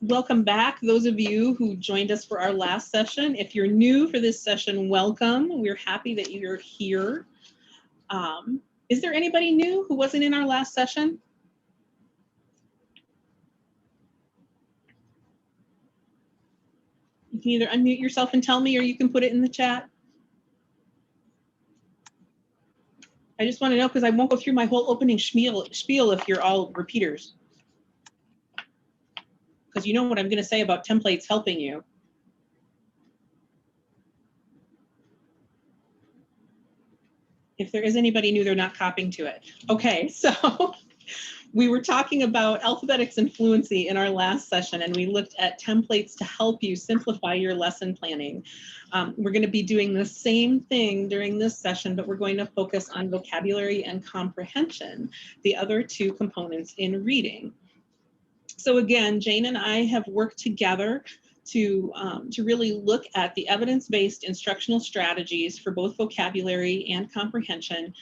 Welcome back, those of you who joined us for our last session. If you're new for this session, welcome. We're happy that you're here. Is there anybody new who wasn't in our last session? You can either unmute yourself and tell me, or you can put it in the chat. I just want to know, because I won't go through my whole opening spiel if you're all repeaters. Because you know what I'm going to say about templates helping you. If there is anybody new, they're not copying to it. Okay, so we were talking about alphabetics and fluency in our last session, and we looked at templates to help you simplify your lesson planning. We're going to be doing the same thing during this session, but we're going to focus on vocabulary and comprehension, the other two components in reading. So again, Jane and I have worked together to really look at the evidence-based instructional strategies for both vocabulary and comprehension,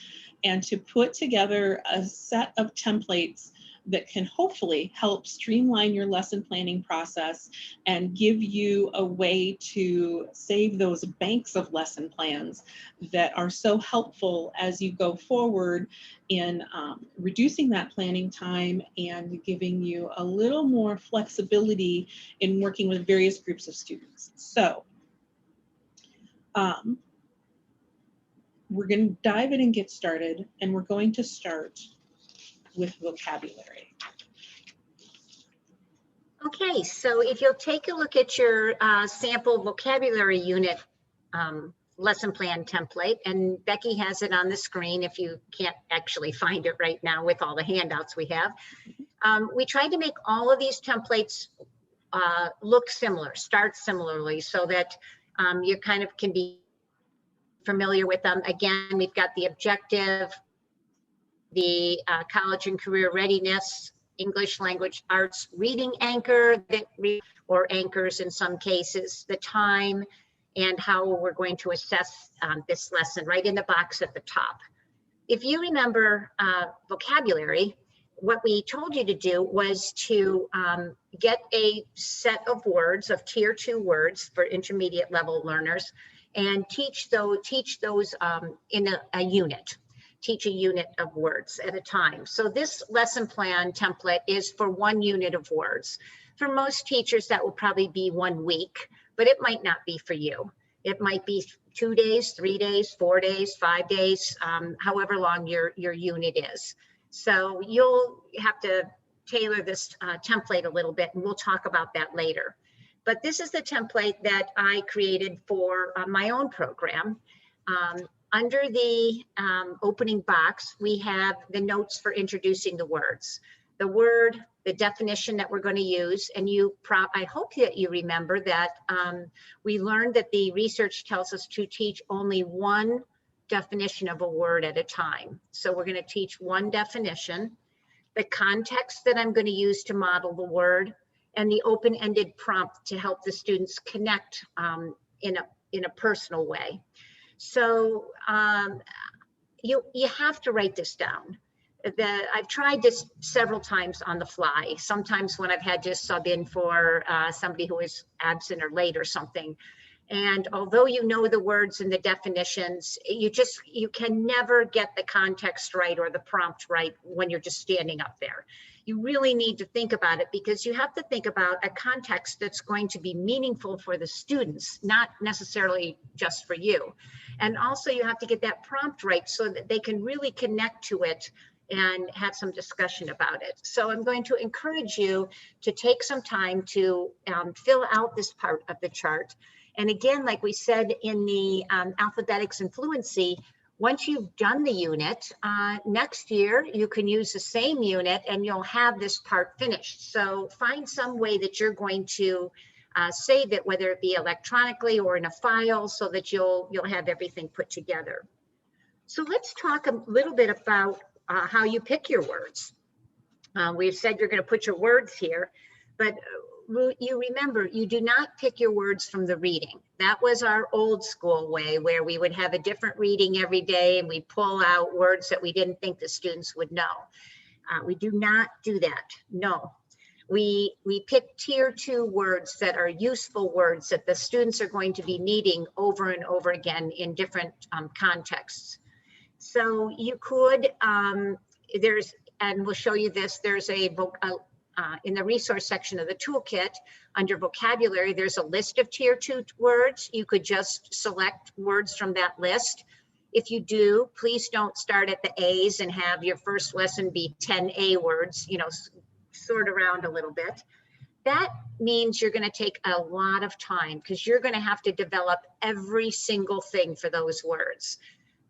and to put together a set of templates that can hopefully help streamline your lesson planning process and give you a way to save those banks of lesson plans that are so helpful as you go forward in reducing that planning time and giving you a little more flexibility in working with various groups of students. So we're going to dive in and get started, and we're going to start with vocabulary. Okay, so if you'll take a look at your sample vocabulary unit lesson plan template, and Becky has it on the screen if you can't actually find it right now with all the handouts we have. We tried to make all of these templates look similar, start similarly, so that you kind of can be familiar with them. Again, we've got the objective, the college and career readiness, English language arts reading anchor, or anchors in some cases, the time, and how we're going to assess this lesson right in the box at the top. If you remember vocabulary, what we told you to do was to get a set of words, of tier 2 words for intermediate level learners, and teach those in a unit. Teach a unit of words at a time. So this lesson plan template is for 1 unit of words. For most teachers, that will probably be 1 week, but it might not be for you. It might be 2 days, 3 days, 4 days, 5 days, however long your unit is. So you'll have to tailor this template a little bit, and we'll talk about that later. But this is the template that I created for my own program. Under the opening box, we have the notes for introducing the words, the word, the definition that we're going to use. And I hope that you remember that we learned that the research tells us to teach only 1 definition of a word at a time. So we're going to teach 1 definition, the context that I'm going to use to model the word, and the open-ended prompt to help the students connect in a personal way. So you have to write this down. I've tried this several times on the fly. Sometimes when I've had to sub in for somebody who is absent or late or something. And although you know the words and the definitions, you can never get the context right or the prompt right when you're just standing up there. You really need to think about it, because you have to think about a context that's going to be meaningful for the students, not necessarily just for you. And also you have to get that prompt right so that they can really connect to it and have some discussion about it. So I'm going to encourage you to take some time to fill out this part of the chart. And again, like we said in the alphabetics and fluency, once you've done the unit, next year you can use the same unit and you'll have this part finished. So find some way that you're going to save it, whether it be electronically or in a file, so that you'll have everything put together. So let's talk a little bit about how you pick your words. We've said you're going to put your words here, but you remember, you do not pick your words from the reading. That was our old school way, where we would have a different reading every day and we pull out words that we didn't think the students would know. We do not do that, no. We pick tier 2 words that are useful words that the students are going to be needing over and over again in different contexts. So you could, and we'll show you this, there's in the resource section of the toolkit, under vocabulary, there's a list of tier 2 words. You could just select words from that list. If you do, please don't start at the A's and have your first lesson be 10 A words, sort around a little bit. That means you're going to take a lot of time because you're going to have to develop every single thing for those words.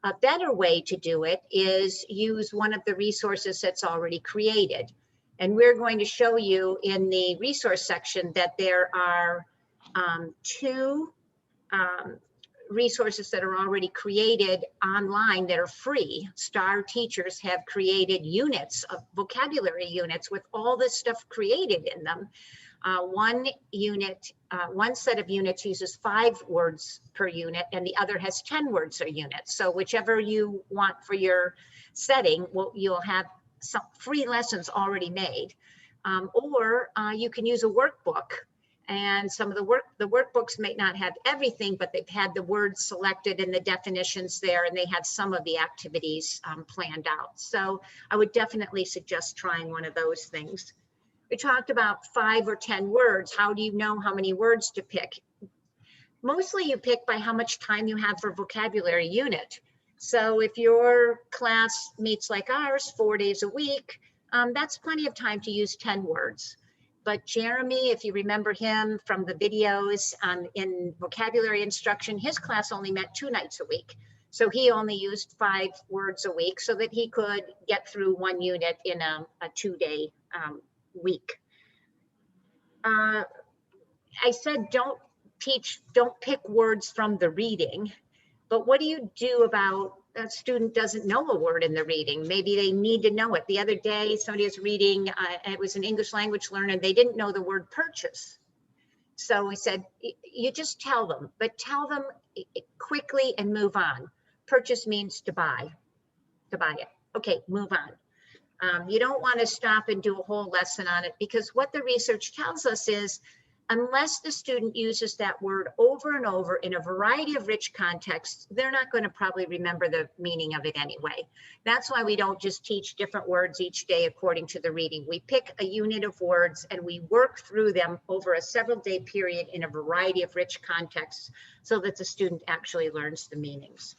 A better way to do it is use one of the resources that's already created. And we're going to show you in the resource section that there are 2 resources that are already created online that are free. STAR teachers have created units of vocabulary units with all this stuff created in them. One set of units uses 5 words per unit and the other has 10 words a unit. So whichever you want for your setting, you'll have some free lessons already made. Or you can use a workbook, and some of the workbooks may not have everything, but they've had the words selected and the definitions there, and they have some of the activities planned out. So I would definitely suggest trying one of those things. We talked about 5 or 10 words. How do you know how many words to pick? Mostly you pick by how much time you have for vocabulary unit. So if your class meets like ours 4 days a week, that's plenty of time to use 10 words. But Jeremy, if you remember him from the videos in vocabulary instruction, his class only met 2 nights a week. So he only used 5 words a week so that he could get through 1 unit in a 2-day week. I said don't pick words from the reading, but what do you do about a student doesn't know a word in the reading? Maybe they need to know it. The other day, somebody was reading, it was an English language learner, and they didn't know the word purchase. So we said, you just tell them, but tell them quickly and move on. Purchase means to buy it. Okay, move on. You don't want to stop and do a whole lesson on it, because what the research tells us is unless the student uses that word over and over in a variety of rich contexts, they're not going to probably remember the meaning of it anyway. That's why we don't just teach different words each day according to the reading. We pick a unit of words and we work through them over a several-day period in a variety of rich contexts so that the student actually learns the meanings.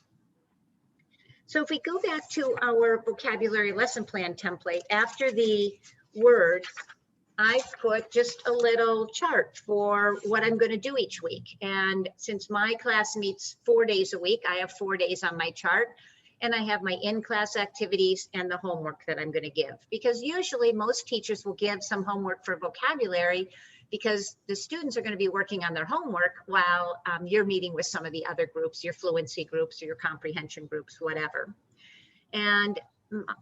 So if we go back to our vocabulary lesson plan template, after the words, I put just a little chart for what I'm going to do each week. And since my class meets 4 days a week, I have 4 days on my chart, and I have my in-class activities and the homework that I'm going to give. Because usually most teachers will give some homework for vocabulary because the students are going to be working on their homework while you're meeting with some of the other groups, your fluency groups or your comprehension groups, whatever. And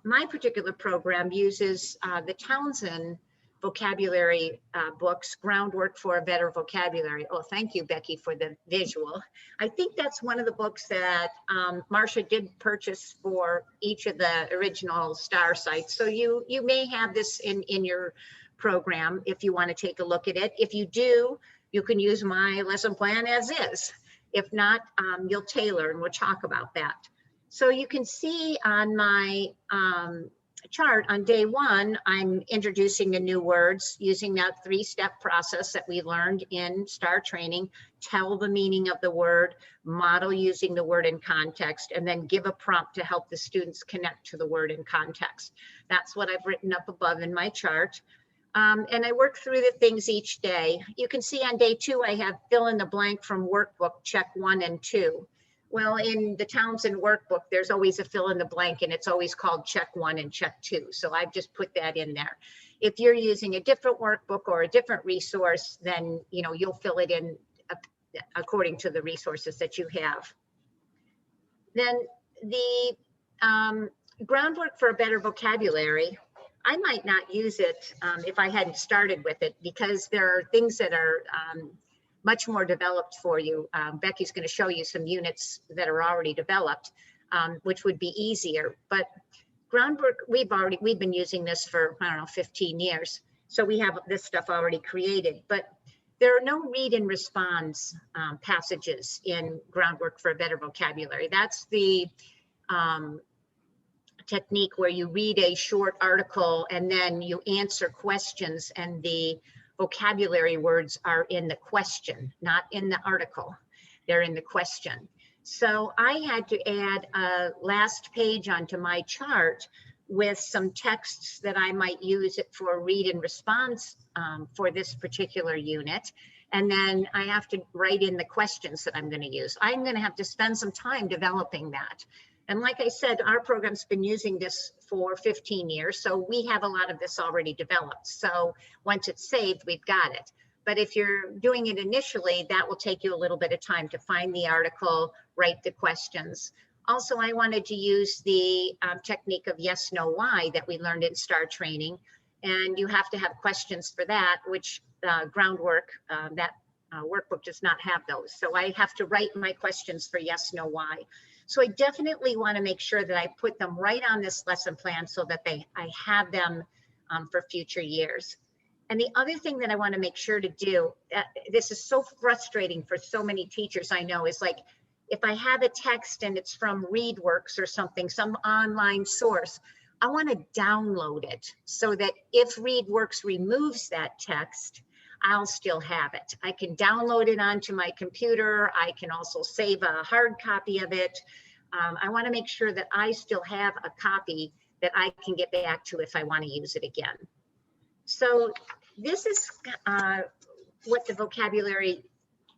my particular program uses the Townsend vocabulary books, Groundwork for a Better Vocabulary. Oh, thank you, Becky, for the visual. I think that's one of the books that Marcia did purchase for each of the original STAR sites. So you may have this in your program if you want to take a look at it. If you do, you can use my lesson plan as is. If not, you'll tailor, and we'll talk about that. So you can see on my chart on day 1, I'm introducing the new words using that 3-step process that we learned in STAR training. Tell the meaning of the word, model using the word in context, and then give a prompt to help the students connect to the word in context. That's what I've written up above in my chart. And I work through the things each day. You can see on day 2, I have fill in the blank from workbook, check 1 and 2. Well, in the Townsend workbook, there's always a fill in the blank, and it's always called check 1 and check 2. So I've just put that in there. If you're using a different workbook or a different resource, then you'll fill it in according to the resources that you have. Then the Groundwork for a Better Vocabulary, I might not use it if I hadn't started with it, because there are things that are much more developed for you. Becky's going to show you some units that are already developed, which would be easier. But Groundwork, we've been using this for, I don't know, 15 years. So we have this stuff already created, but there are no read and response passages in Groundwork for a Better Vocabulary. That's the technique where you read a short article and then you answer questions, and the vocabulary words are in the question, not in the article. They're in the question. So I had to add a last page onto my chart with some texts that I might use it for read and response for this particular unit. And then I have to write in the questions that I'm going to use. I'm going to have to spend some time developing that. And like I said, our program's been using this for 15 years, so we have a lot of this already developed. So once it's saved, we've got it. But if you're doing it initially, that will take you a little bit of time to find the article, write the questions. Also, I wanted to use the technique of yes, no, why that we learned in STAR training. And you have to have questions for that, which Groundwork, that workbook does not have those. So I have to write my questions for yes, no, why. So I definitely want to make sure that I put them right on this lesson plan so that I have them for future years. And the other thing that I want to make sure to do, this is so frustrating for so many teachers I know, is like, if I have a text and it's from ReadWorks or something, some online source, I want to download it so that if ReadWorks removes that text, I'll still have it. I can download it onto my computer. I can also save a hard copy of it. I want to make sure that I still have a copy that I can get back to if I want to use it again. So this is what the vocabulary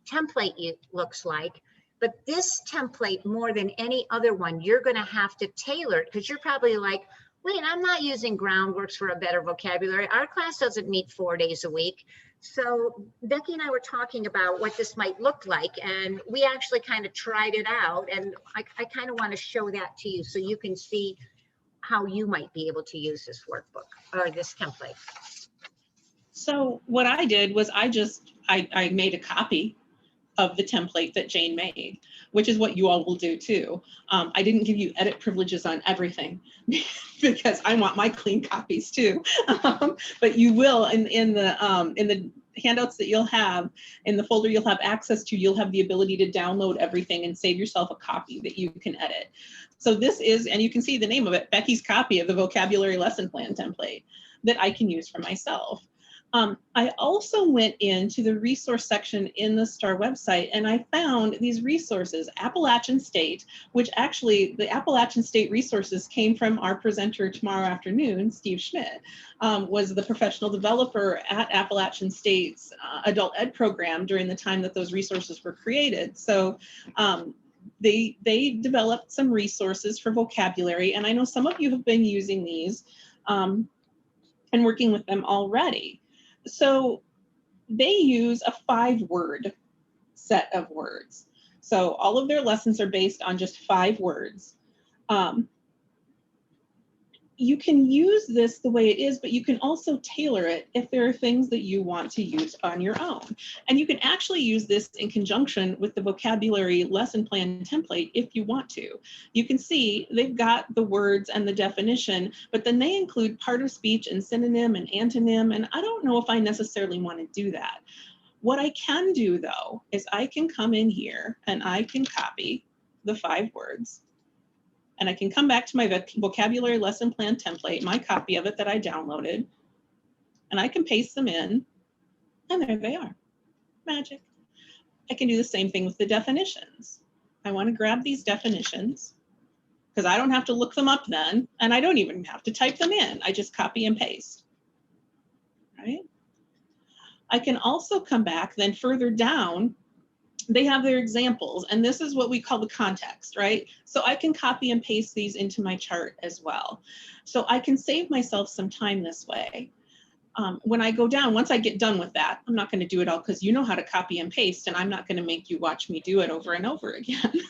template looks like. But this template, more than any other one, you're going to have to tailor it, because you're probably like, wait, I'm not using Groundworks for a Better Vocabulary. Our class doesn't meet 4 days a week. So Becky and I were talking about what this might look like, and we actually kind of tried it out. And I kind of want to show that to you so you can see how you might be able to use this workbook or this template. So what I did was I made a copy of the template that Jane made, which is what you all will do too. I didn't give you edit privileges on everything because I want my clean copies too. But you will in the handouts that you'll have, in the folder you'll have access to, you'll have the ability to download everything and save yourself a copy that you can edit. So this is, and you can see the name of it, Becky's copy of the vocabulary lesson plan template that I can use for myself. I also went into the resource section in the STAR website, and I found these resources. Appalachian State, which actually the Appalachian State resources came from our presenter tomorrow afternoon, Steve Schmidt, was the professional developer at Appalachian State's adult ed program during the time that those resources were created. So they developed some resources for vocabulary, and I know some of you have been using these and working with them already. So they use a 5-word set of words. So all of their lessons are based on just 5 words. You can use this the way it is, but you can also tailor it if there are things that you want to use on your own. And you can actually use this in conjunction with the vocabulary lesson plan template if you want to. You can see they've got the words and the definition, but then they include part of speech and synonym and antonym, and I don't know if I necessarily want to do that. What I can do though is I can come in here and I can copy the 5 words. And I can come back to my vocabulary lesson plan template, my copy of it that I downloaded, and I can paste them in, and there they are. Magic. I can do the same thing with the definitions. I want to grab these definitions because I don't have to look them up then, and I don't even have to type them in. I just copy and paste, right? I can also come back then further down. They have their examples, and this is what we call the context, right? So I can copy and paste these into my chart as well. So I can save myself some time this way. When I go down, once I get done with that, I'm not going to do it all because you know how to copy and paste, and I'm not going to make you watch me do it over and over again.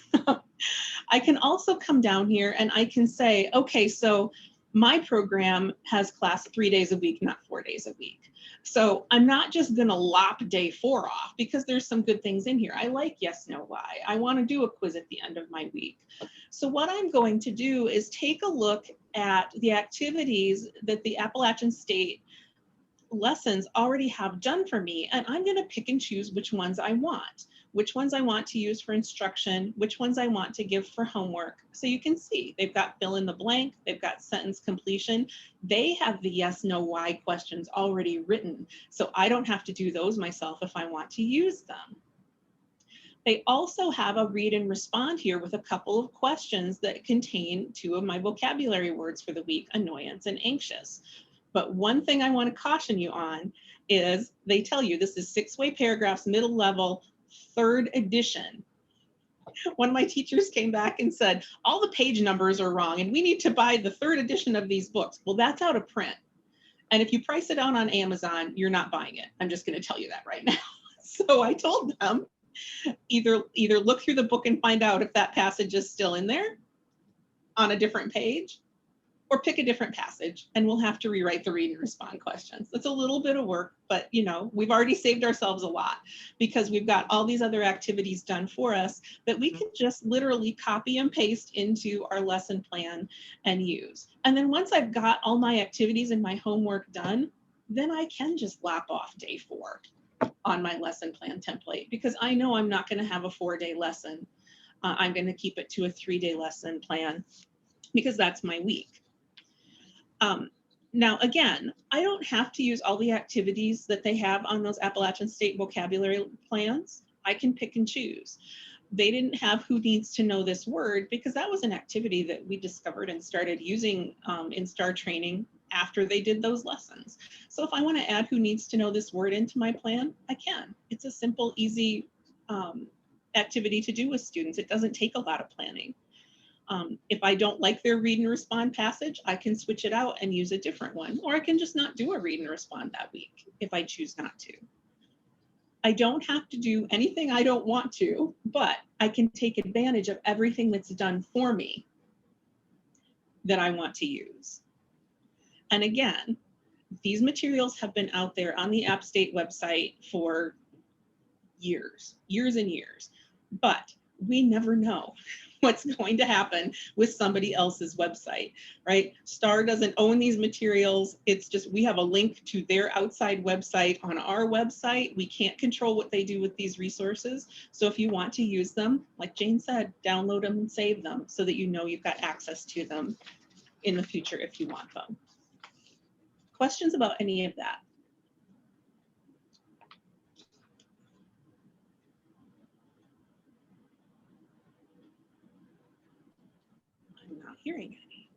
I can also come down here and I can say, okay, so my program has class 3 days a week, not 4 days a week. So I'm not just going to lop day 4 off because there's some good things in here. I like yes, no, why. I want to do a quiz at the end of my week. So what I'm going to do is take a look at the activities that the Appalachian State lessons already have done for me, and I'm going to pick and choose which ones I want to use for instruction, which ones I want to give for homework. So you can see they've got fill in the blank, they've got sentence completion. They have the yes, no, why questions already written. So I don't have to do those myself if I want to use them. They also have a read and respond here with a couple of questions that contain 2 of my vocabulary words for the week, annoyance and anxious. But one thing I want to caution you on is they tell you this is 6-way paragraphs, middle level, 3rd edition. One of my teachers came back and said, all the page numbers are wrong and we need to buy the 3rd edition of these books. Well, that's out of print. And if you price it out on Amazon, you're not buying it. I'm just going to tell you that right now. So I told them, either look through the book and find out if that passage is still in there on a different page, or pick a different passage and we'll have to rewrite the read and respond questions. It's a little bit of work, but you know, we've already saved ourselves a lot because we've got all these other activities done for us that we can just literally copy and paste into our lesson plan and use. And then once I've got all my activities and my homework done, then I can just lap off day 4 on my lesson plan template because I know I'm not going to have a 4-day lesson. I'm going to keep it to a 3-day lesson plan because that's my week. Now, again, I don't have to use all the activities that they have on those Appalachian State vocabulary plans. I can pick and choose. They didn't have who needs to know this word because that was an activity that we discovered and started using in STAR training after they did those lessons. So if I want to add who needs to know this word into my plan, I can. It's a simple, easy activity to do with students. It doesn't take a lot of planning. If I don't like their read and respond passage, I can switch it out and use a different one, or I can just not do a read and respond that week if I choose not to. I don't have to do anything I don't want to, but I can take advantage of everything that's done for me that I want to use. And again, these materials have been out there on the App State website for years and years, but we never know what's going to happen with somebody else's website, right? STAR doesn't own these materials. It's just, we have a link to their outside website on our website. We can't control what they do with these resources. So if you want to use them, like Jane said, download them and save them so that you know you've got access to them in the future if you want them. Questions about any of that? Not hearing any.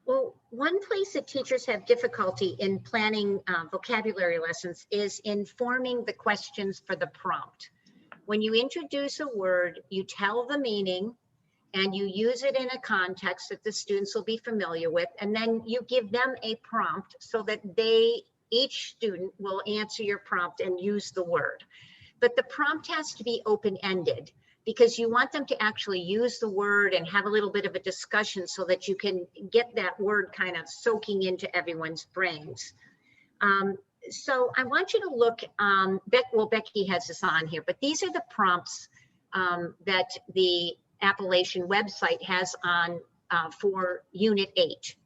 Well, one place that teachers have difficulty in planning vocabulary lessons is in forming the questions for the prompt. When you introduce a word, you tell the meaning and you use it in a context that the students will be familiar with, and then you give them a prompt so that each student will answer your prompt and use the word. But the prompt has to be open-ended, because you want them to actually use the word and have a little bit of a discussion so that you can get that word kind of soaking into everyone's brains. So I want you to look, well, Becky has this on here, but these are the prompts that the Appalachian website has on for Unit 8.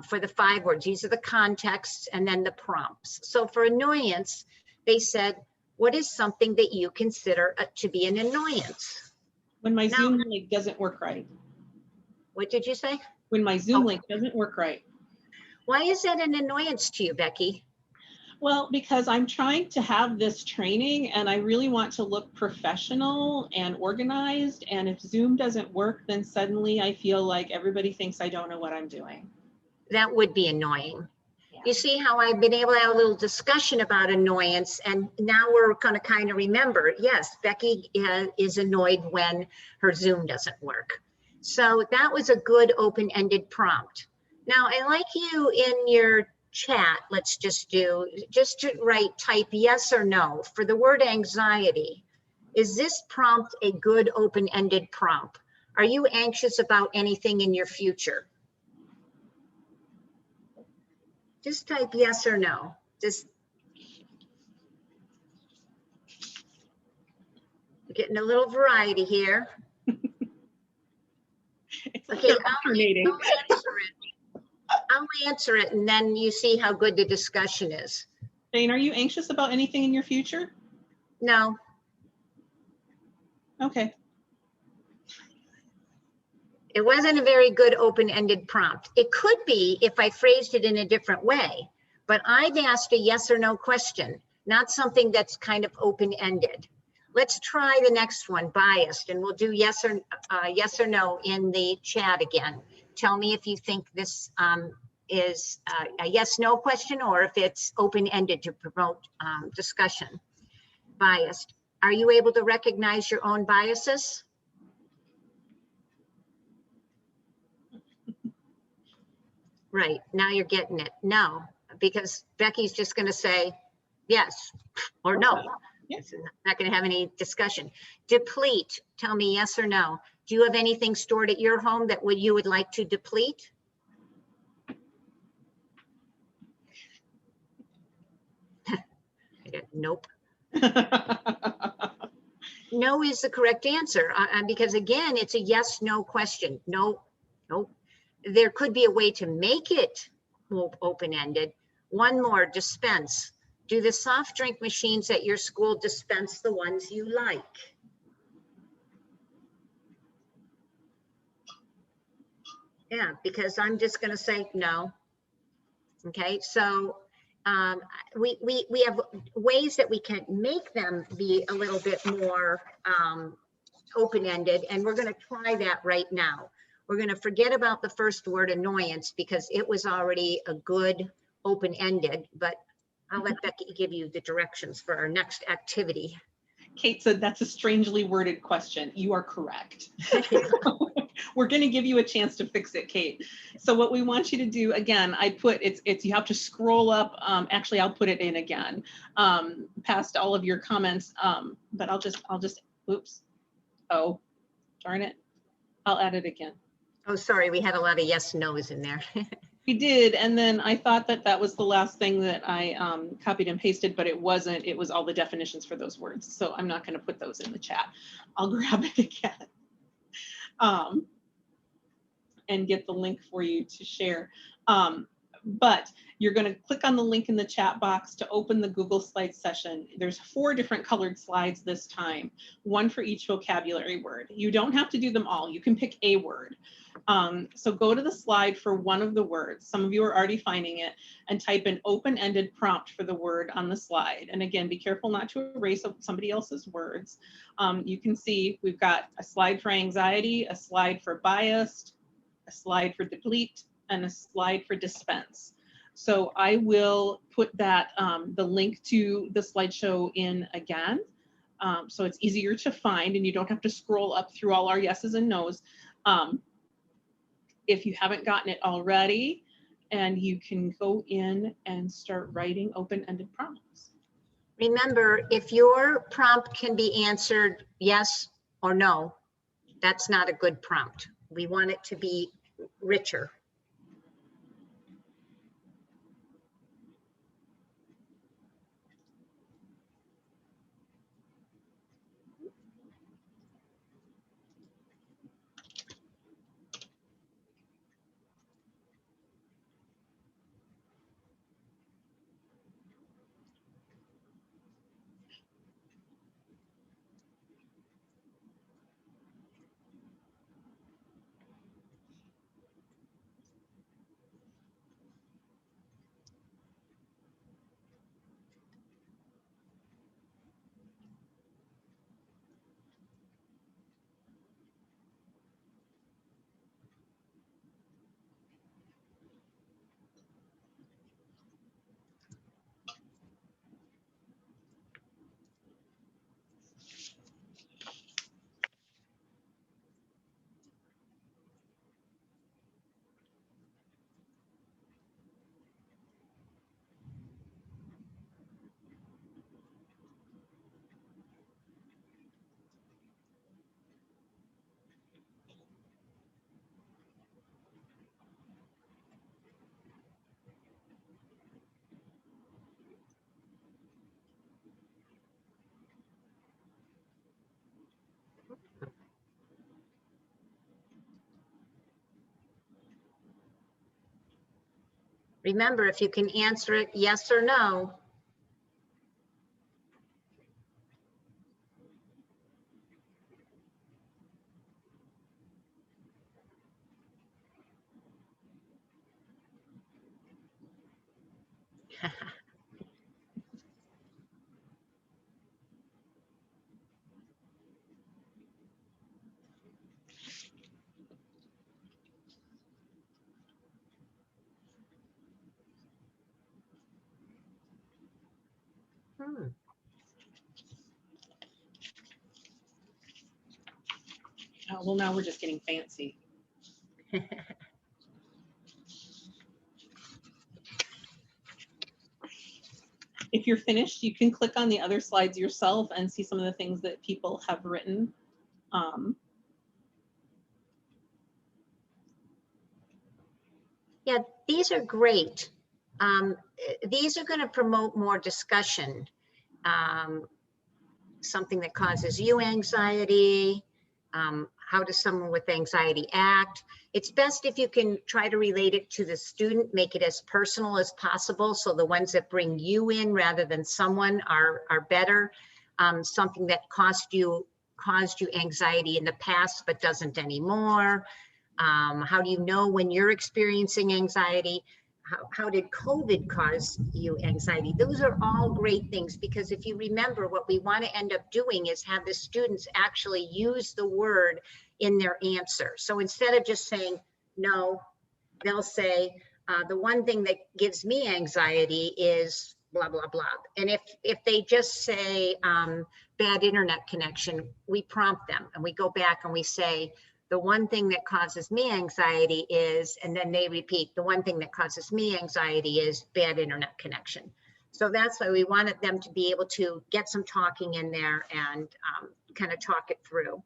For the 5 words, these are the contexts and then the prompts. So for annoyance, they said, what is something that you consider to be an annoyance? When my Zoom link doesn't work right. What did you say? When my Zoom link doesn't work right. Why is that an annoyance to you, Becky? Well, because I'm trying to have this training and I really want to look professional and organized. And if Zoom doesn't work, then suddenly I feel like everybody thinks I don't know what I'm doing. That would be annoying. Yeah. You see how I've been able to have a little discussion about annoyance, and now we're going to kind of remember, yes, Becky is annoyed when her Zoom doesn't work. So that was a good open-ended prompt. Now, I like you in your chat, let's just type yes or no for the word anxiety. Is this prompt a good open-ended prompt? Are you anxious about anything in your future? Just type yes or no. Just getting a little variety here. It's like okay, I'll answer it. I'll answer it and then you see how good the discussion is. Jane, are you anxious about anything in your future? No, Okay. it wasn't a very good open-ended prompt. It could be if I phrased it in a different way, but I've asked a yes or no question, not something that's kind of open-ended. Let's try the next one, biased, and we'll do yes or no in the chat again. Tell me if you think this is a yes/no question or if it's open-ended to promote discussion. Biased. Are you able to recognize your own biases? Right, now you're getting it. No, because Becky's just going to say yes or no. It's not going to have any discussion. Deplete. Tell me yes or no. Do you have anything stored at your home that you would like to deplete? Nope. No is the correct answer because again, it's a yes/no question. No, nope. There could be a way to make it open-ended. One more, dispense. Do the soft drink machines at your school dispense the ones you like? Yeah, because I'm just going to say no. Okay, so we have ways that we can make them be a little bit more open-ended, and we're going to try that right now. We're going to forget about the first word, annoyance, because it was already a good open-ended, but I'll let Becky give you the directions for our next activity. Kate said that's a strangely worded question. You are correct. We're going to give you a chance to fix it, Kate. So what we want you to do, again, I put it's you have to scroll up. Actually, I'll put it in again past all of your comments. But I'll just oops. Oh, darn it. I'll add it again. Oh, sorry, we had a lot of yes, no's in there. We did, and then I thought that that was the last thing that I copied and pasted, but it wasn't. It was all the definitions for those words. So I'm not going to put those in the chat. I'll grab it again and get the link for you to share. But you're going to click on the link in the chat box to open the Google Slides session. There's 4 different colored slides this time, 1 for each vocabulary word. You don't have to do them all. You can pick a word. So go to the slide for one of the words. Some of you are already finding it, and type an open-ended prompt for the word on the slide. And again, be careful not to erase somebody else's words. You can see we've got a slide for anxiety, a slide for biased, a slide for deplete, and a slide for dispense. So I will put that the link to the slideshow in again. So it's easier to find and you don't have to scroll up through all our yeses and nos. If you haven't gotten it already, and you can go in and start writing open-ended prompts. Remember, if your prompt can be answered yes or no, that's not a good prompt. We want it to be richer. Remember, if you can answer it yes or no. Well, now we're just getting fancy. If you're finished, you can click on the other slides yourself and see some of the things that people have written. Yeah, these are great. These are going to promote more discussion. Something that causes you anxiety. How does someone with anxiety act? It's best if you can try to relate it to the student, make it as personal as possible. So the ones that bring you in rather than someone are better. Something that caused you anxiety in the past, but doesn't anymore. How do you know when you're experiencing anxiety? How did COVID cause you anxiety? Those are all great things, because if you remember, what we want to end up doing is have the students actually use the word in their answer. So instead of just saying no, they'll say, the one thing that gives me anxiety is blah, blah, blah. And if they just say bad internet connection, we prompt them and we go back and we say, the one thing that causes me anxiety is, and then they repeat, the one thing that causes me anxiety is bad internet connection. So that's why we wanted them to be able to get some talking in there and kind of talk it through.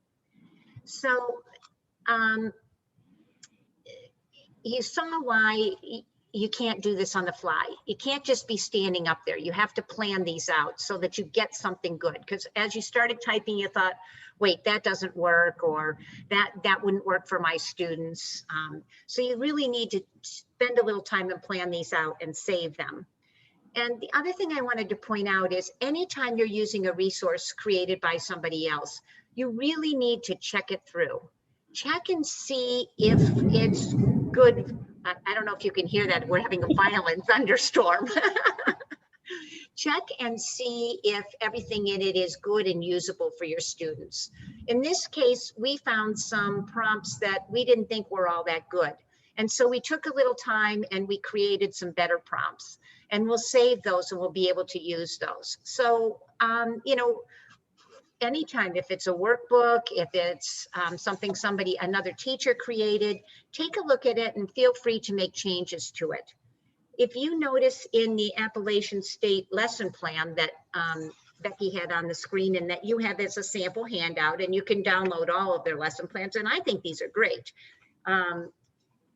So you saw why you can't do this on the fly. You can't just be standing up there. You have to plan these out so that you get something good. Because as you started typing, you thought, wait, that doesn't work, or that wouldn't work for my students. So you really need to spend a little time and plan these out and save them. And the other thing I wanted to point out is anytime you're using a resource created by somebody else, you really need to check it through. Check and see if it's good. I don't know if you can hear that. We're having a violent thunderstorm. Check and see if everything in it is good and usable for your students. In this case, we found some prompts that we didn't think were all that good. And so we took a little time and we created some better prompts, and we'll save those and we'll be able to use those. So, you know, anytime, if it's a workbook, if it's something another teacher created, take a look at it and feel free to make changes to it. If you notice in the Appalachian State lesson plan that Becky had on the screen and that you have as a sample handout, and you can download all of their lesson plans, and I think these are great.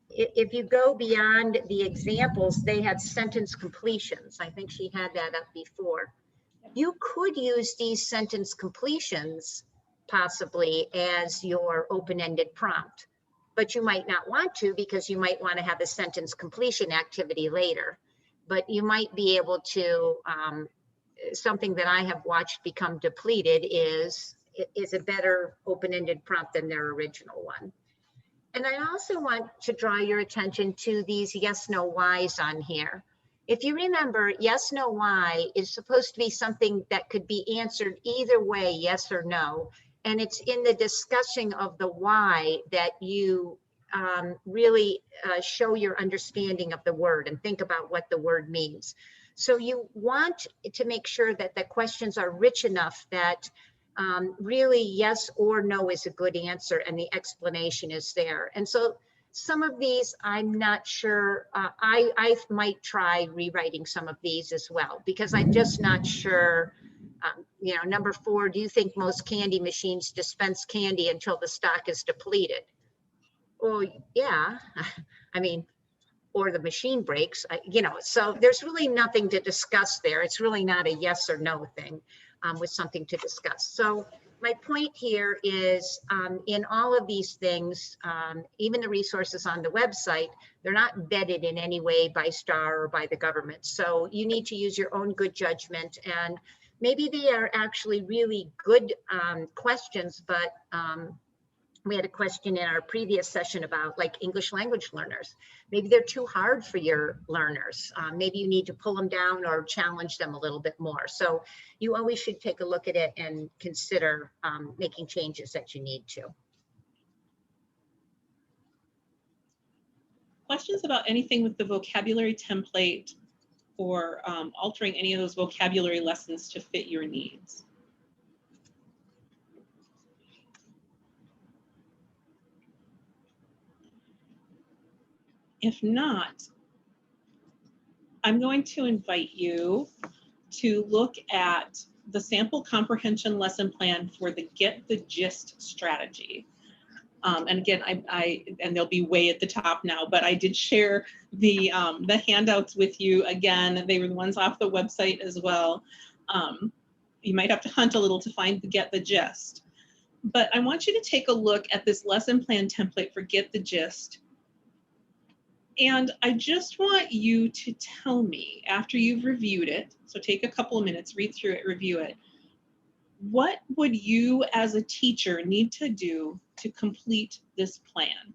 If you go beyond the examples, they had sentence completions. I think she had that up before. You could use these sentence completions possibly as your open-ended prompt, but you might not want to, because you might want to have a sentence completion activity later. But you might be able to, something that I have watched become depleted is a better open-ended prompt than their original one. And I also want to draw your attention to these yes, no, whys on here. If you remember, yes, no, why is supposed to be something that could be answered either way, yes or no. And it's in the discussion of the why that you really show your understanding of the word and think about what the word means. So you want to make sure that the questions are rich enough that really yes or no is a good answer and the explanation is there. And so some of these, I'm not sure, I might try rewriting some of these as well, because I'm just not sure. You know, number 4, do you think most candy machines dispense candy until the stock is depleted? Well, yeah, I mean, or the machine breaks, you know, so there's really nothing to discuss there. It's really not a yes or no thing with something to discuss. So my point here is in all of these things, even the resources on the website, they're not vetted in any way by STAR or by the government. So you need to use your own good judgment, and maybe they are actually really good questions, but we had a question in our previous session about like English language learners. Maybe they're too hard for your learners. Maybe you need to pull them down or challenge them a little bit more. So you always should take a look at it and consider making changes that you need to. Questions about anything with the vocabulary template or altering any of those vocabulary lessons to fit your needs? If not, I'm going to invite you to look at the sample comprehension lesson plan for the Get the Gist strategy. And again, and they'll be way at the top now, but I did share the handouts with you again. They were the ones off the website as well. You might have to hunt a little to find the Get the Gist. But I want you to take a look at this lesson plan template for Get the Gist. And I just want you to tell me after you've reviewed it, so take a couple of minutes, read through it, review it, what would you as a teacher need to do to complete this plan?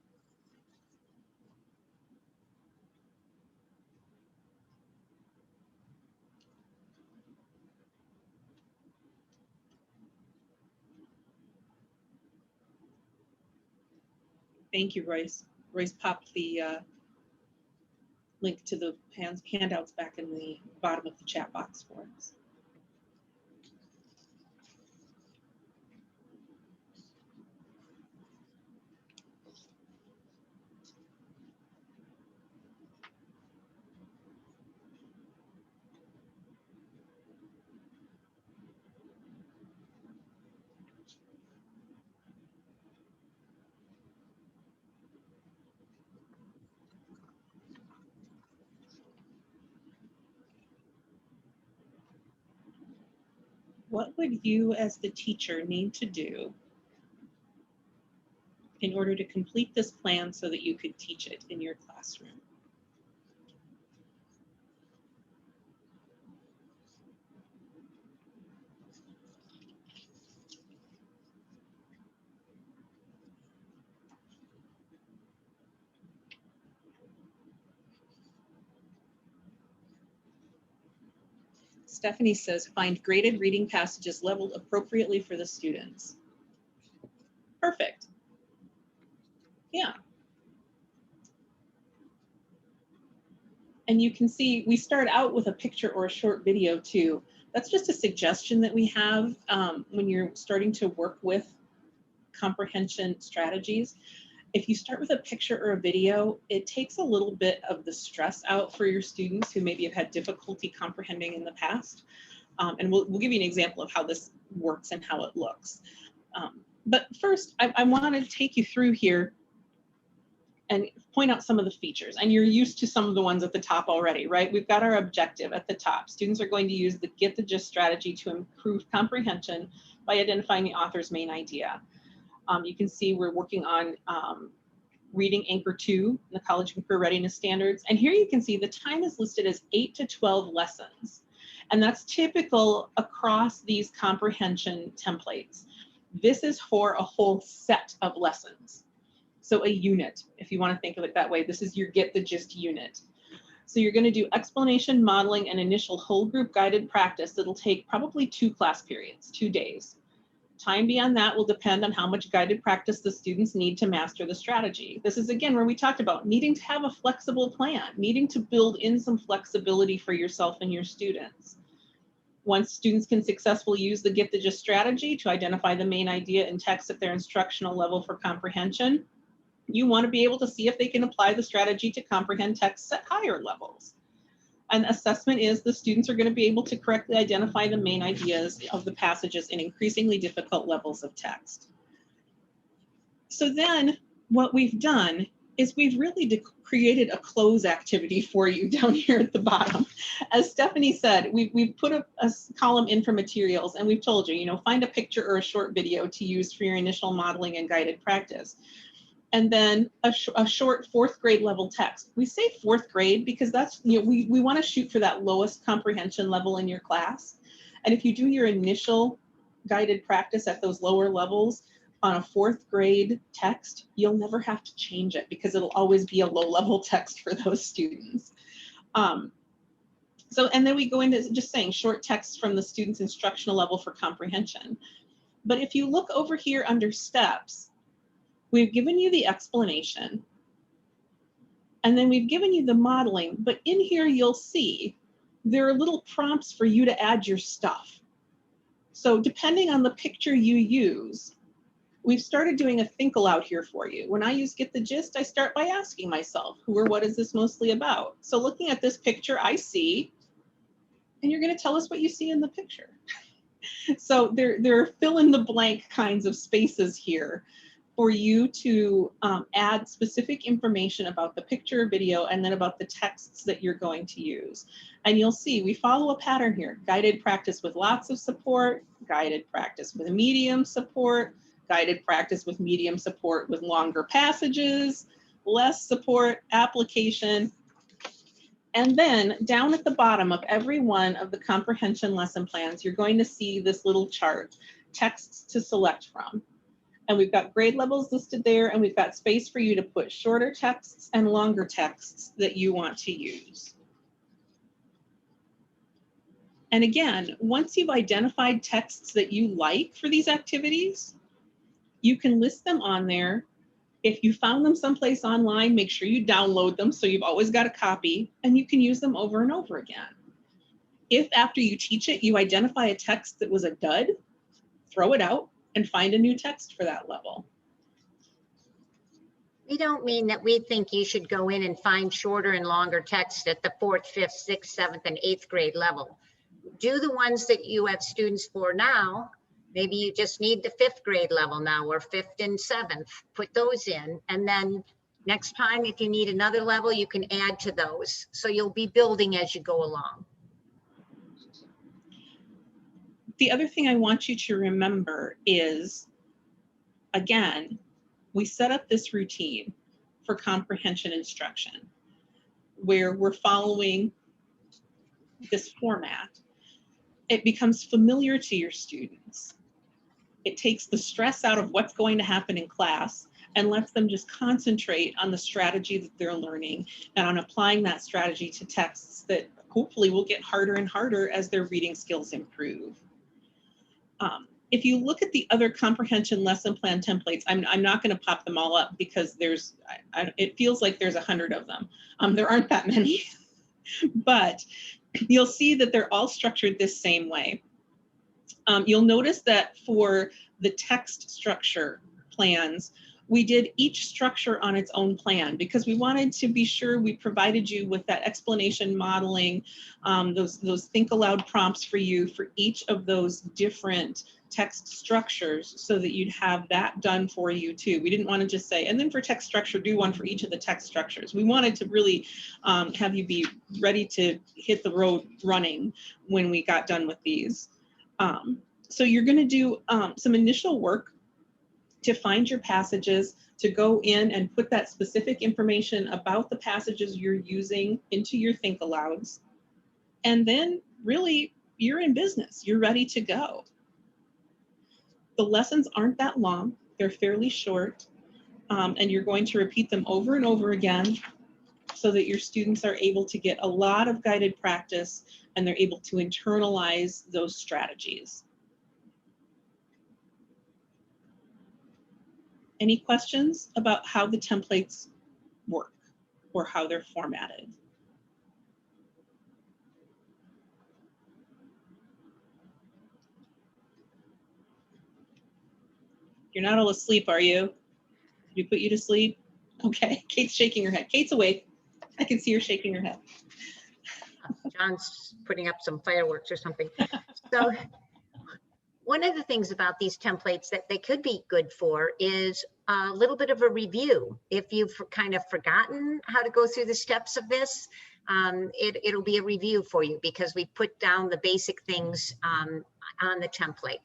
Thank you, Royce. Royce popped the link to the handouts back in the bottom of the chat box for us. What would you as the teacher need to do in order to complete this plan so that you could teach it in your classroom? Stephanie says, find graded reading passages leveled appropriately for the students. Perfect. Yeah. And you can see we start out with a picture or a short video too. That's just a suggestion that we have when you're starting to work with comprehension strategies. If you start with a picture or a video, it takes a little bit of the stress out for your students who maybe have had difficulty comprehending in the past. And we'll give you an example of how this works and how it looks. But first, I want to take you through here and point out some of the features. And you're used to some of the ones at the top already, right? We've got our objective at the top. Students are going to use the Get the Gist strategy to improve comprehension by identifying the author's main idea. You can see we're working on reading Anchor 2, the College and Career Readiness Standards. And here you can see the time is listed as 8 to 12 lessons. And that's typical across these comprehension templates. This is for a whole set of lessons. So a unit, if you want to think of it that way, this is your Get the Gist unit. So you're going to do explanation, modeling, and initial whole group guided practice that'll take probably 2 class periods, 2 days. Time beyond that will depend on how much guided practice the students need to master the strategy. This is again where we talked about needing to have a flexible plan, needing to build in some flexibility for yourself and your students. Once students can successfully use the Get the Gist strategy to identify the main idea in text at their instructional level for comprehension, you want to be able to see if they can apply the strategy to comprehend texts at higher levels. An assessment is the students are going to be able to correctly identify the main ideas of the passages in increasingly difficult levels of text. So then what we've done is we've really created a close activity for you down here at the bottom. As Stephanie said, we've put a column in for materials, and we've told you, find a picture or a short video to use for your initial modeling and guided practice. And then a short 4th grade level text. We say 4th grade because that's, we want to shoot for that lowest comprehension level in your class. And if you do your initial guided practice at those lower levels, on a 4th grade text, you'll never have to change it because it'll always be a low level text for those students. And then we go into just saying short texts from the student's instructional level for comprehension. But if you look over here under steps, we've given you the explanation, and then we've given you the modeling, but in here you'll see there are little prompts for you to add your stuff. So depending on the picture you use, we've started doing a think aloud here for you. When I use Get the Gist, I start by asking myself, who or what is this mostly about? So looking at this picture, I see, and you're going to tell us what you see in the picture. So there are fill in the blank kinds of spaces here for you to add specific information about the picture or video, and then about the texts that you're going to use. And you'll see we follow a pattern here: guided practice with lots of support, guided practice with medium support, guided practice with medium support with longer passages, less support, application. And then down at the bottom of every one of the comprehension lesson plans, you're going to see this little chart, texts to select from. And we've got grade levels listed there, and we've got space for you to put shorter texts and longer texts that you want to use. And again, once you've identified texts that you like for these activities, you can list them on there. If you found them someplace online, make sure you download them so you've always got a copy, and you can use them over and over again. If after you teach it, you identify a text that was a dud, throw it out and find a new text for that level. We don't mean that we think you should go in and find shorter and longer text at the 4th, 5th, 6th, 7th, and 8th grade level. Do the ones that you have students for now. Maybe you just need the 5th grade level now, or 5th and 7th. Put those in, and then next time, if you need another level, you can add to those. So you'll be building as you go along. The other thing I want you to remember is, again, we set up this routine for comprehension instruction where we're following this format. It becomes familiar to your students. It takes the stress out of what's going to happen in class and lets them just concentrate on the strategy that they're learning and on applying that strategy to texts that hopefully will get harder and harder as their reading skills improve. If you look at the other comprehension lesson plan templates, I'm not going to pop them all up because it feels like there's 100 of them. There aren't that many, but you'll see that they're all structured this same way. You'll notice that for the text structure plans, we did each structure on its own plan because we wanted to be sure we provided you with that explanation modeling, those think aloud prompts for you for each of those different text structures so that you'd have that done for you too. We didn't want to just say, and then for text structure, do one for each of the text structures. We wanted to really have you be ready to hit the road running when we got done with these. So you're going to do some initial work to find your passages, to go in and put that specific information about the passages you're using into your think alouds. And then really you're in business, you're ready to go. The lessons aren't that long, they're fairly short, and you're going to repeat them over and over again so that your students are able to get a lot of guided practice and they're able to internalize those strategies. Any questions about how the templates work or how they're formatted? You're not all asleep, are you? Did we put you to sleep? Okay, Kate's shaking her head. Kate's awake. I can see her shaking her head. John's putting up some fireworks or something. So One of the things about these templates that they could be good for is a little bit of a review. If you've kind of forgotten how to go through the steps of this, it'll be a review for you because we put down the basic things on the template.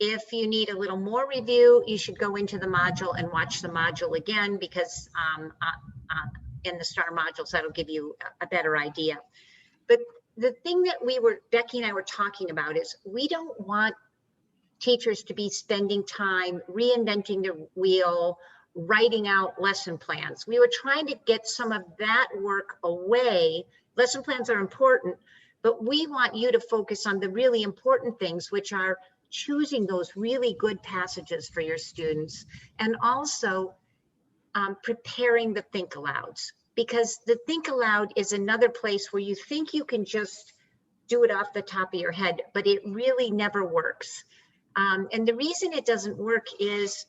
If you need a little more review, you should go into the module and watch the module again, because in the STAR modules, that'll give you a better idea. But the thing that Becky and I were talking about is we don't want teachers to be spending time reinventing the wheel, writing out lesson plans. We were trying to get some of that work away. Lesson plans are important, but we want you to focus on the really important things, which are choosing those really good passages for your students, and also preparing the think alouds, because the think aloud is another place where you think you can just do it off the top of your head, but it really never works. And the reason it doesn't work is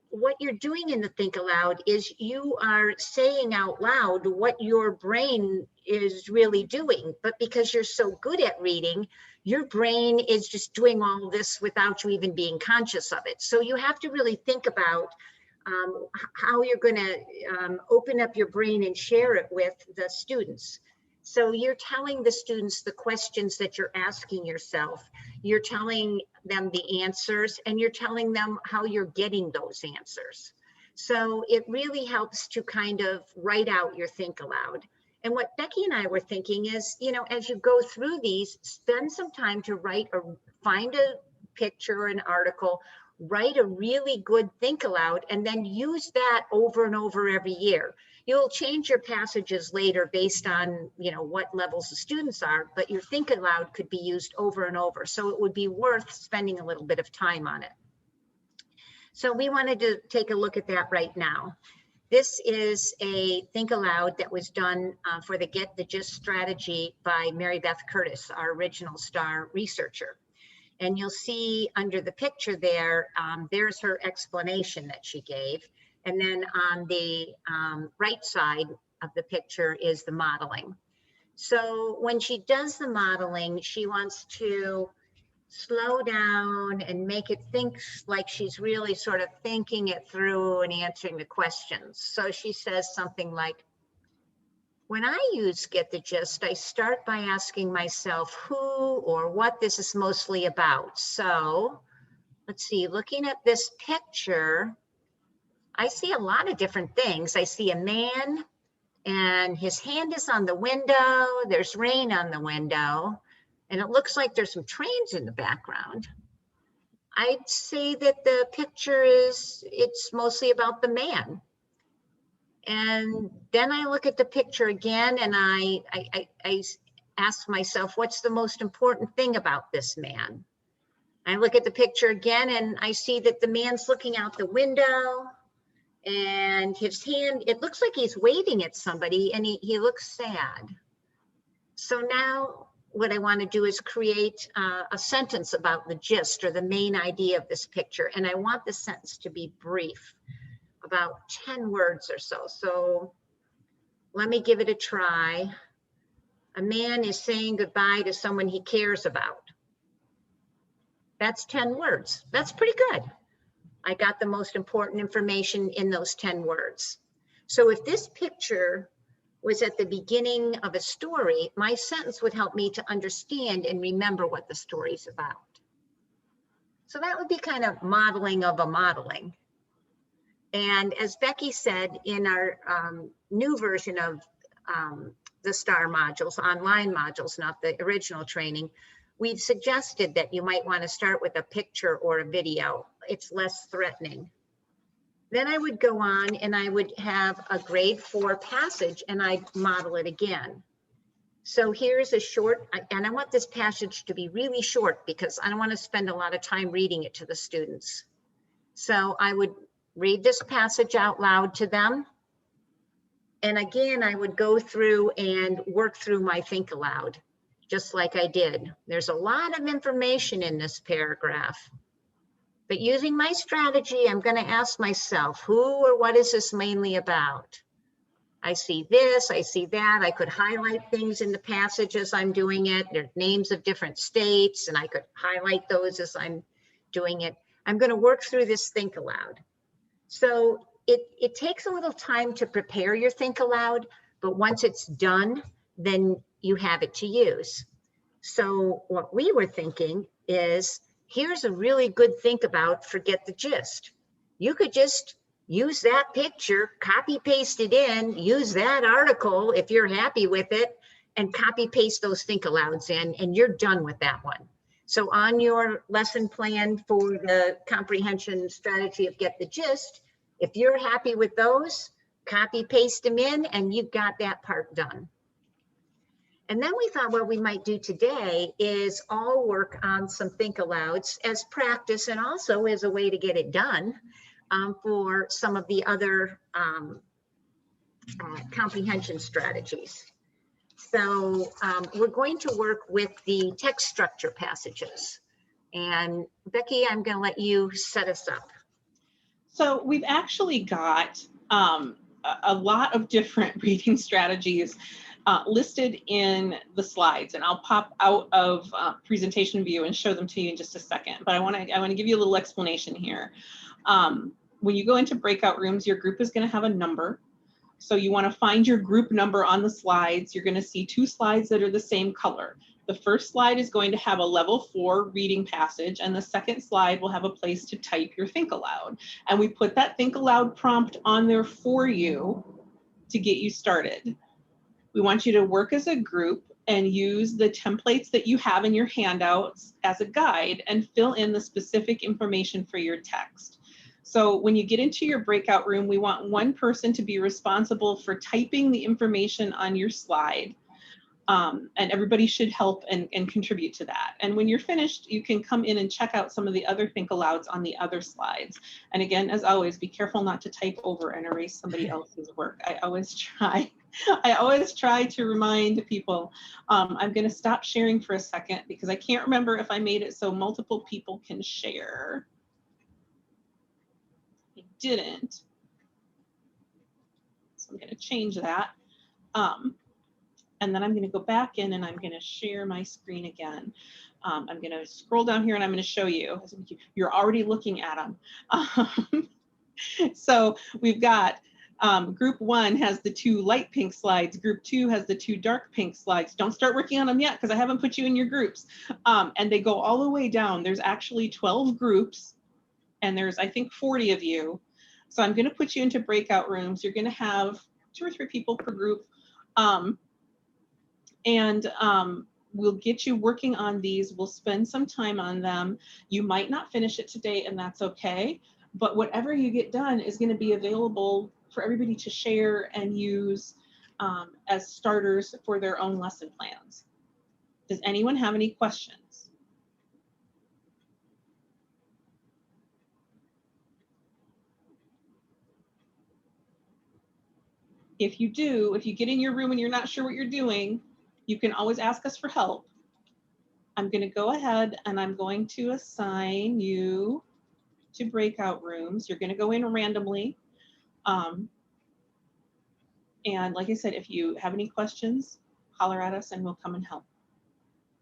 what you're doing in the think aloud is you are saying out loud what your brain is really doing, but because you're so good at reading, your brain is just doing all this without you even being conscious of it. So you have to really think about how you're going to open up your brain and share it with the students. So you're telling the students the questions that you're asking yourself, you're telling them the answers, and you're telling them how you're getting those answers. So it really helps to kind of write out your think aloud. And what Becky and I were thinking is, you know, as you go through these, spend some time to write or find a picture, an article, write a really good think aloud, and then use that over and over every year. You'll change your passages later based on, you know, what levels the students are, but your think aloud could be used over and over. So it would be worth spending a little bit of time on it. So we wanted to take a look at that right now. This is a think aloud that was done for the Get the Gist strategy by Mary Beth Curtis, our original STAR researcher. And you'll see under the picture there, there's her explanation that she gave. And then on the right side of the picture is the modeling. So when she does the modeling, she wants to slow down and make it think like she's really sort of thinking it through and answering the questions. So she says something like, when I use Get the Gist, I start by asking myself who or what this is mostly about. So let's see, looking at this picture, I see a lot of different things. I see a man and his hand is on the window. There's rain on the window, and it looks like there's some trains in the background. I'd say that the picture it's mostly about the man. And then I look at the picture again and I ask myself, what's the most important thing about this man? I look at the picture again and I see that the man's looking out the window and his hand, it looks like he's waving at somebody and he looks sad. So now what I want to do is create a sentence about the gist or the main idea of this picture. And I want the sentence to be brief, about 10 words or so. So let me give it a try. A man is saying goodbye to someone he cares about. That's 10 words. That's pretty good. I got the most important information in those 10 words. So if this picture was at the beginning of a story, my sentence would help me to understand and remember what the story's about. So that would be kind of modeling of a modeling. And as Becky said, in our new version of the STAR modules, online modules, not the original training, we've suggested that you might want to start with a picture or a video. It's less threatening. Then I would go on and I would have a grade 4 passage and I'd model it again. So here's a short, and I want this passage to be really short because I don't want to spend a lot of time reading it to the students. So I would read this passage out loud to them. And again, I would go through and work through my think aloud, just like I did. There's a lot of information in this paragraph, but using my strategy, I'm going to ask myself, who or what is this mainly about? I see this, I see that. I could highlight things in the passage as I'm doing it. There's names of different states, and I could highlight those as I'm doing it, I'm going to work through this think aloud. So it takes a little time to prepare your think aloud, but once it's done, then you have it to use. So what we were thinking is, here's a really good think about, forget the gist. You could just use that picture, copy paste it in, use that article if you're happy with it, and copy paste those think alouds in, and you're done with that one. So on your lesson plan for the comprehension strategy of get the gist, if you're happy with those, copy paste them in and you've got that part done. And then we thought what we might do today is all work on some think alouds as practice and also as a way to get it done for some of the other comprehension strategies. So we're going to work with the text structure passages. And Becky, I'm going to let you set us up. So we've actually got a lot of different reading strategies listed in the slides, and I'll pop out of presentation view and show them to you in just a second. But I want to give you a little explanation here. When you go into breakout rooms, your group is going to have a number. So you want to find your group number on the slides. You're going to see two slides that are the same color. The first slide is going to have a level 4 reading passage, and the second slide will have a place to type your think aloud. And we put that think aloud prompt on there for you to get you started. We want you to work as a group and use the templates that you have in your handouts as a guide and fill in the specific information for your text. So when you get into your breakout room, we want one person to be responsible for typing the information on your slide. And everybody should help and contribute to that. And when you're finished, you can come in and check out some of the other think alouds on the other slides. And again, as always, be careful not to type over and erase somebody else's work. I always try to remind people. I'm going to stop sharing for a second because I can't remember if I made it so multiple people can share. I didn't. So I'm going to change that. And then I'm going to go back in and I'm going to share my screen again. I'm going to scroll down here and I'm going to show you. You're already looking at them. So we've got group 1 has the 2 light pink slides. Group 2 has the 2 dark pink slides. Don't start working on them yet because I haven't put you in your groups. And they go all the way down. There's actually 12 groups and there's, I think, 40 of you. So I'm going to put you into breakout rooms. You're going to have 2 or 3 people per group. We'll get you working on these. We'll spend some time on them. You might not finish it today, and that's okay. But whatever you get done is going to be available for everybody to share and use as starters for their own lesson plans. Does anyone have any questions? If you do, if you get in your room and you're not sure what you're doing, you can always ask us for help. I'm going to go ahead and I'm going to assign you to breakout rooms. You're going to go in randomly. And like I said, if you have any questions, holler at us and we'll come and help.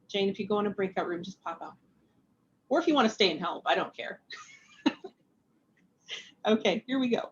Jane, if you go in a breakout room, just pop out. Or if you want to stay and help, I don't care. Okay, here we go.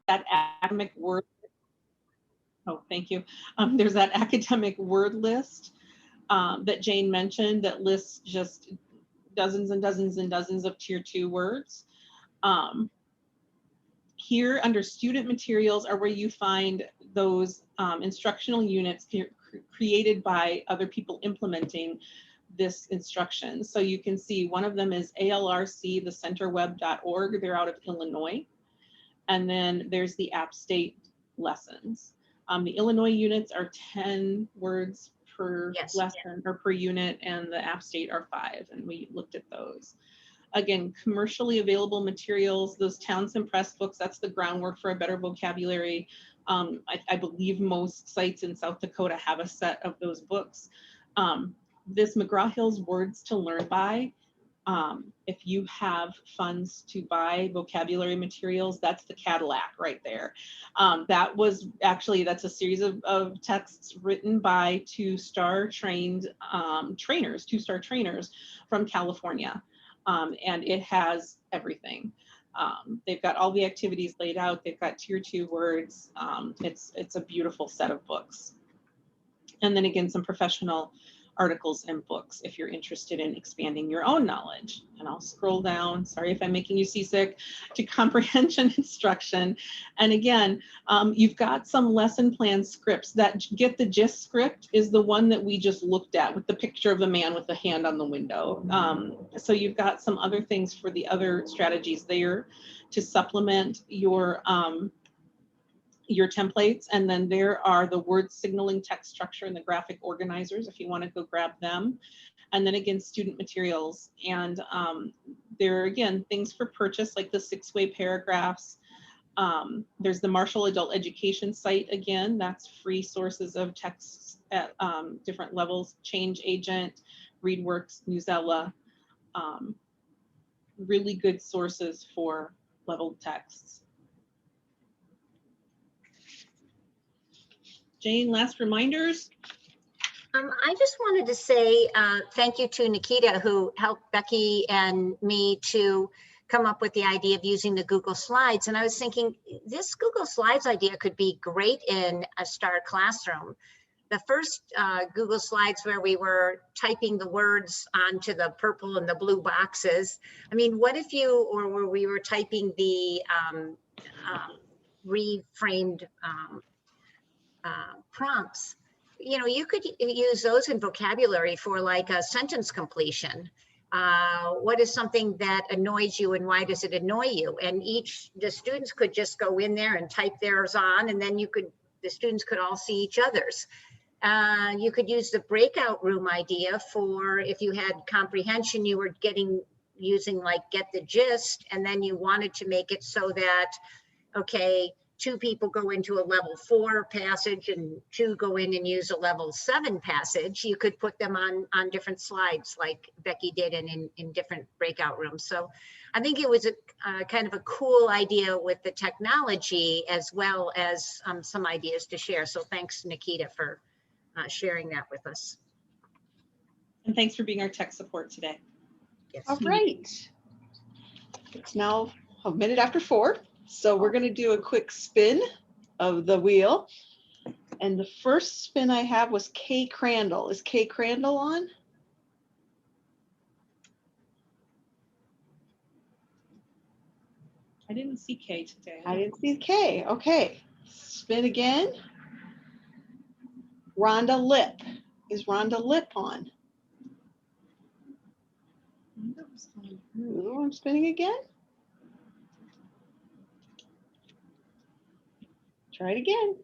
that academic word. Oh, thank you. There's that academic word list that Jane mentioned that lists just dozens and dozens and dozens of tier 2 words. Here under student materials are where you find those instructional units created by other people implementing this instruction. So you can see one of them is ALRC, the centerweb.org. They're out of Illinois. And then there's the App State lessons. The Illinois units are 10 words per lesson or per unit, and the App State are 5, and we looked at those. Again, commercially available materials, those Townsend Press books, that's the groundwork for a better vocabulary. I believe most sites in South Dakota have a set of those books. This McGraw-Hill's Words to Learn By, if you have funds to buy vocabulary materials, that's the Cadillac right there. That was actually, that's a series of texts written by two-star trainers from California. And it has everything. They've got all the activities laid out. They've got tier 2 words. It's a beautiful set of books. And then again, some professional articles and books if you're interested in expanding your own knowledge. And I'll scroll down, sorry if I'm making you seasick, to comprehension instruction. And again, you've got some lesson plan scripts. That Get the Gist script is the one that we just looked at with the picture of the man with the hand on the window. So you've got some other things for the other strategies there to supplement your templates. And then there are the word signaling, text structure, and the graphic organizers if you want to go grab them. And then again, student materials. And there are again things for purchase like the 6-way paragraphs. There's the Marshall Adult Education site again, that's free sources of texts at different levels, Change Agent, ReadWorks, Newsella, really good sources for leveled texts. Jane, last reminders? I just wanted to say thank you to Nikita, who helped Becky and me to come up with the idea of using the Google Slides. And I was thinking this Google Slides idea could be great in a STAR classroom. The first Google Slides where we were typing the words onto the purple and the blue boxes. I mean, what if or where we were typing the reframed prompts, you could use those in vocabulary for like a sentence completion. What is something that annoys you and why does it annoy you? And the students could just go in there and type theirs on, and then the students could all see each other's. You could use the breakout room idea for if you had comprehension, you were using like Get the Gist, and then you wanted to make it so that, okay, 2 people go into a level 4 passage and 2 go in and use a level 7 passage, you could put them on different slides like Becky did and in different breakout rooms. So I think it was a kind of a cool idea with the technology as well as some ideas to share. So thanks, Nikita, for sharing that with us. And thanks for being our tech support today. Yes. All right. It's now a minute after 4. So we're going to do a quick spin of the wheel. And the first spin I have was Kay Crandall. Is Kay Crandall on? I didn't see Kay today. I didn't see Kay. Okay. Spin again. Rhonda Lip. Is Rhonda Lip on? Ooh, I'm spinning again. Try it again.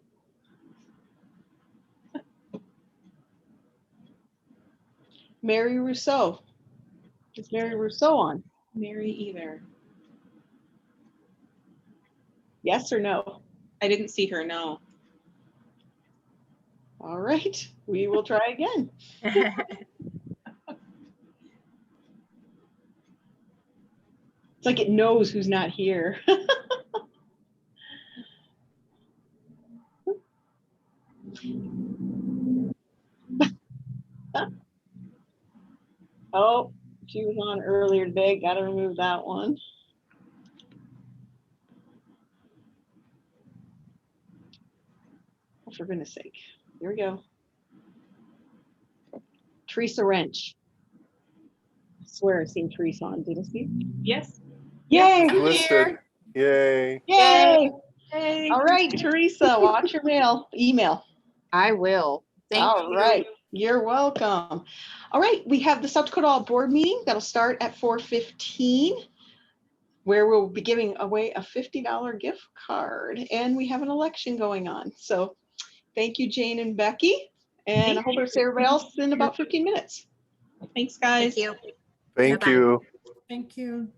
Mary Rousseau. Is Mary Rousseau on? Mary either. Yes or no? I didn't see her, no. All right, we will try again. It's like it knows who's not here. Oh, she was on earlier today. Got to remove that one. for goodness sake. Here we go. Teresa Wrench. I swear I've seen Teresa on. Did I see? Yes. Yay! She's listed. Yay. Yay! Hey. All right, Teresa, watch your email. I will. Thank All you. right, you're welcome. All right, we have the South Dakota All Board meeting that'll start at 4:15, where we'll be giving away a $50 gift card, and we have an election going on. So thank you, Jane and Becky, and I hope to see everybody else in about 15 minutes. Thanks, guys. Thank you. Thank Bye-bye. you. Thank you.